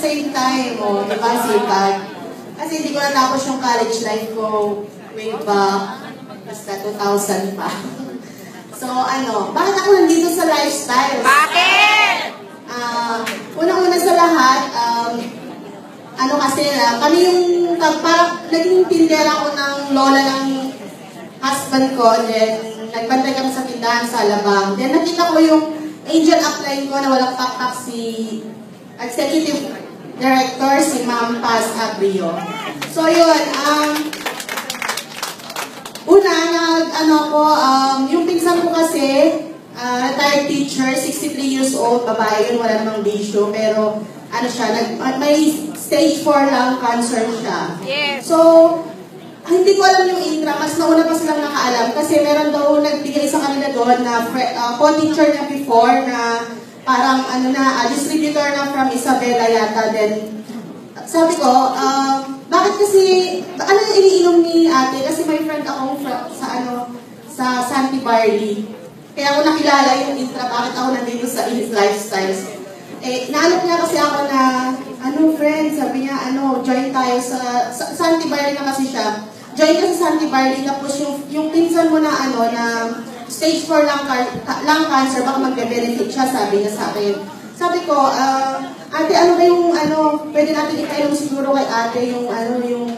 Same time, diba? Same time. Kasi hindi ko natapos yung college life ko way back, basta 2000 pa. So, bakit ako nandito sa lifestyle? Bakit? Unang-una sa lahat, kami yung, parang naging tindera ko ng lola ng husband ko, then nagbantay kami sa tindahan sa Alabang. Then nakita ko yung angel upline ko na walang pakpak si Executive Director, si Ma'am Paz Abrio. So yun, yung pinsan ko kasi, retired teacher, 63 years old, babae yun, wala namang bisyo, pero may stage 4 lang cancer siya. Yes. So, hindi ko alam yung intra, mas nauna pa silang nakaalam kasi meron daw nagbigay sa kanila doon na co-teacher niya before na parang distributor na from Isabela yata. Then, sabi ko, bakit kasi, ano yung iniinom ni ate? Kasi may friend akong sa Santi Barley. Kaya ako nakilala yung intra, bakit ako nandito sa His Lifestyles. Naanap niya kasi ako na, friend, sabi niya, join tayo sa Santi Barley na kasi siya. Join ka sa Santi Barley, tapos yung pinsan mo na, na stage 4 lung cancer, baka magbe-benefit siya, sabi niya sa akin. Sabi ko, ate, ano ba yung, pwede natin ikainom siguro kay ate, yung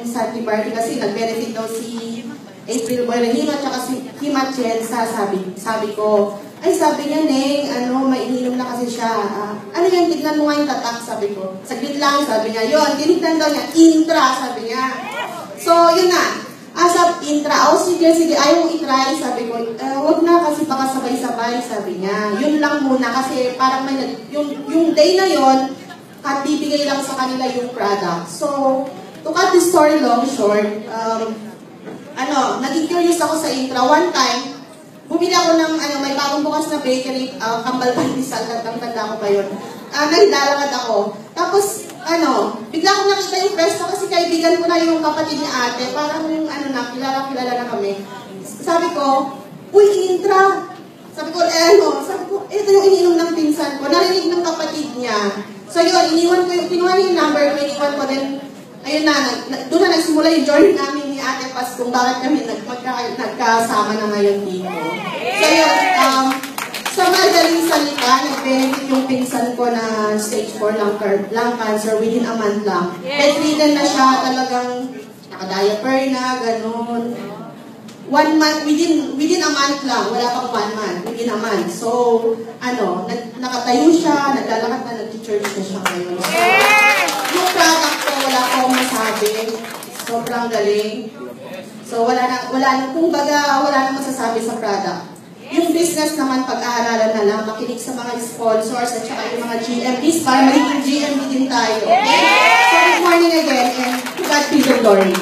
Santi Barley, kasi nag-benefit daw si April Boy at saka si Himachensa, sabi ko. Ay, sabi niya, Neng, maininom na kasi siya. Ano yan, tignan mo nga yung tatak, sabi ko. Saglit lang, sabi niya. Yun, tinignan daw niya, intra, sabi niya. So, yun na. Sabi, intra. Sige, ayaw mong itry, sabi ko. Wag na, kasi baka sabay-sabay, sabi niya. Yun lang muna, kasi parang yung day na yun, at bibigay lang sa kanila yung product. So, to cut the story long short, naging curious ako sa intra. One time, bumili ako ng, may bagong bukas na bakery, Kambal Pandesal, tanda ko pa yun. Naglalakad ako. Tapos, bigla ko nakita yung presto kasi kaibigan ko na yung kapatid ni ate. Parang kilala na kami. Sabi ko, uy, intra. Sabi ko, ito yung iniinom ng pinsan ko. Narinig ng kapatid niya. So yun, kinuha niya yung number ko, iniwan ko din. Ayun doon na nagsimula yung journey namin ni Ate Paz kung bakit kami nagkasama na ngayon dito. So yun, sa madaling salita, nag-benefit yung pinsan ko na stage 4 lung cancer within a month lang. Bedridden na siya, talagang naka-diaper na, ganun. 1 month, within a month lang, wala pang 1 month, within a month. So, nakatayo siya, naglalakad na, nag-church na siya ngayon. Yung product ko, wala akong masabi. Sobrang galing. So, wala na masasabi sa product. Yung business naman, pag-aaralan na lang, makinig sa mga sponsors at saka yung mga GMPs para magiging GMP din tayo. Okay? So, good morning again and God be the glory.